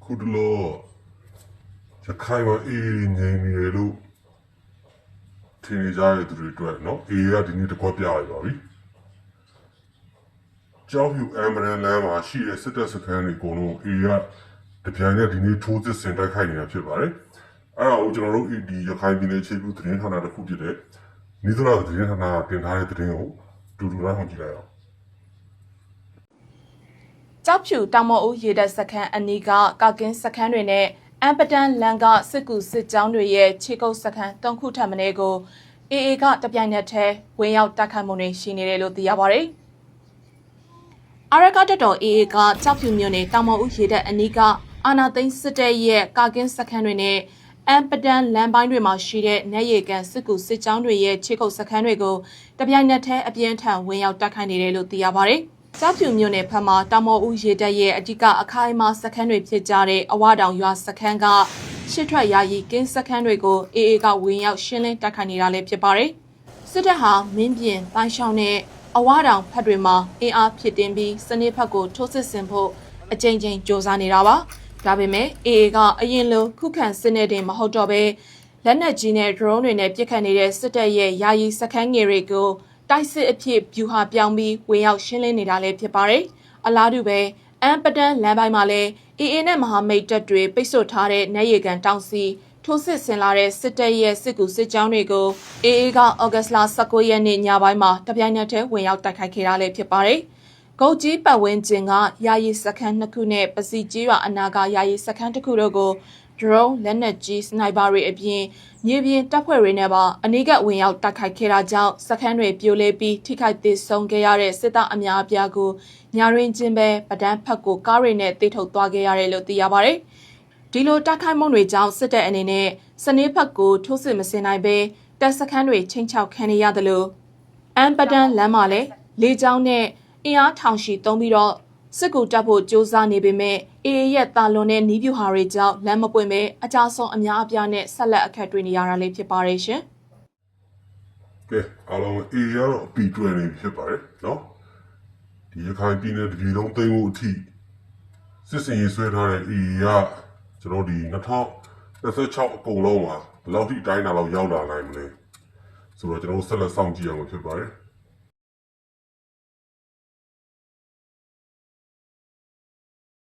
ခုတလောရခိုင်မှာအေးငြိမ်နေလို့ထင်ကြတဲ့သူတွေအတွက်နော်အေးကဒီနေ့တစ်ခွက်ပြရပါပြီကျောင်းပြူအမ်ဘရန်လမ်းမှာရှိတဲ့စစ်တပ်စခန်းတွေအကုန်လုံးအေးကတပြိုင်နက်ဒီနေ့ထိုးစစ်ဆင်တိုက်ခိုက်နေတာဖြစ်ပါတယ်အဲ့ဒါကိုကျွန်တော်တို့ဒီရခိုင်ပြည်နယ်ခြေကူသတင်းဌာနတစ်ခုဖြစ်တဲ့နိဒရာသတင်းဌာနတင်ထားတဲ့သတင်းကိုတူတူလိုက်မှကြည့်လိုက်အောင်ကျောက်ဖြူတောင်မအူရေတပ်စခန်းအနီးကကာကင်းစခန်းတွေနဲ့အမ်ပတန်လန်ကစစ်ကူစစ်ကြောင်းတွေရဲ့ခြေကုပ်စခန်း၃ခုထပ်မင်းကိုအေအေကတပြိုင်နက်တည်းဝင်ရောက်တိုက်ခိုက်မှုတွေရှိနေတယ်လို့သိရပါတယ်။အာရကတပ်တော်အေအေကကျောက်ဖြူမြို့နယ်တောင်မအူရေတပ်အနီးကအာနာသိန်းစစ်တပ်ရဲ့ကာကင်းစခန်းတွေနဲ့အမ်ပတန်လန်ပိုင်းတွေမှာရှိတဲ့နေရီကန်စစ်ကူစစ်ကြောင်းတွေရဲ့ခြေကုပ်စခန်းတွေကိုတပြိုင်နက်တည်းအပြင်းထန်ဝင်ရောက်တိုက်ခိုက်နေတယ်လို့သိရပါတယ်။ကျောက်ဖြူမြို့နယ်ဖက်မှာတောင်မော်ဦးရေတပ်ရဲ့အဓိကအခိုင်အမာစခန်းတွေဖြစ်ကြတဲ့အဝတောင်ရွာစခန်းကရှစ်ထွက်ယာယီကင်းစခန်းတွေကိုအေအေကဝင်ရောက်ရှင်းလင်းတိုက်ခိုက်နေတာလည်းဖြစ်ပါတယ်။စစ်တပ်ဟာမင်းပြင်တိုင်းရှောင်းနဲ့အဝတောင်ဖက်တွေမှာအင်အားဖြစ်တင်ပြီးစနစ်ဖက်ကိုထိုးစစ်ဆင်ဖို့အကြိမ်ကြိမ်စ조사နေတာပါ။ဒါပေမဲ့အေအေကအရင်လိုခုခံစစ်နယ်တင်မဟုတ်တော့ဘဲလက်နက်ကြီးနဲ့ drone တွေနဲ့ပစ်ခတ်နေတဲ့စစ်တပ်ရဲ့ယာယီစခန်းငယ်တွေကိုတိုက်စစ်အဖြစ်ဗျူဟာပြောင်းပြီးဝင်ရောက်ရှင်းလင်းနေတာလည်းဖြစ်ပါတယ်။အလားတူပဲအမ်ပတန်လမ်းပိုင်းမှာလည်းအေအေနဲ့မဟာမိတ်တပ်တွေပိတ်ဆို့ထားတဲ့နေရီကန်တောင်စီထိုးစစ်ဆင်လာတဲ့စစ်တပ်ရဲ့စစ်ကူစစ်ကြောင်းတွေကိုအေအေကဩဂတ်လ19ရက်နေ့ညပိုင်းမှာတပြိုင်နက်တည်းဝင်ရောက်တိုက်ခိုက်ခဲ့တာလည်းဖြစ်ပါတယ်။ဂုတ်ကြီးပတ်ဝန်းကျင်ကယာယီစခန်း2ခုနဲ့ပစီကြီးရွာအနာကယာယီစခန်း1ခုတို့ကိုdrone လက်နက်ကြီးစနိုက်ပါတွေအပြင်မြေပြင်တပ်ဖွဲ့တွေနဲ့ပါအနီးကပ်ဝင်ရောက်တိုက်ခိုက်ခဲ့တာကြောင့်စခန်းတွေပြိုလဲပြီးထိခိုက်ဒေဆုံးခဲ့ရတဲ့စစ်သားအများအပြားကိုညာရင်းချင်းပဲပဒန်းဖက်ကိုကားတွေနဲ့တိထုတ်သွားခဲ့ရတယ်လို့သိရပါတယ်။ဒီလိုတိုက်ခိုက်မှုတွေကြောင့်စစ်တပ်အနေနဲ့စနေဖက်ကိုထိုးစစ်မဆင်နိုင်ပဲတပ်စခန်းတွေချင်းချောက်ခံနေရတယ်လို့အမ်ပဒန်လမ်းမှာလည်းလေကြောင်းနဲ့အင်အားထောင်ချီသုံးပြီးတော့စစ်ကူတပ်ဖို့စ조사နေပေမဲ့အေအေရဲ့တာလွန်တဲ့နီးပြူဟာတွေကြောင့်လမ်းမပွင့်ပဲအကြဆုံးအများအပြားနဲ့ဆက်လက်အခက်တွေ့နေရတာလေးဖြစ်ပါတယ်ရှင်။ကဲအားလုံးအေးရတော့အပီတွဲနေဖြစ်ပါတယ်နော်။ဒီရခိုင်ပြည်နယ်တပြည်လုံးသိမ်းဖို့အထိစစ်စင်ရေးဆွဲထားတဲ့အေးရကျွန်တော်ဒီ2026အကုန်လုံးမှာဘယ်လောက်ထိအတိုင်းအတာလောက်ရောက်လာနိုင်မလဲဆိုတော့ကျွန်တော်ဆက်လက်စောင့်ကြည့်အောင်ဖြစ်ပါတယ်။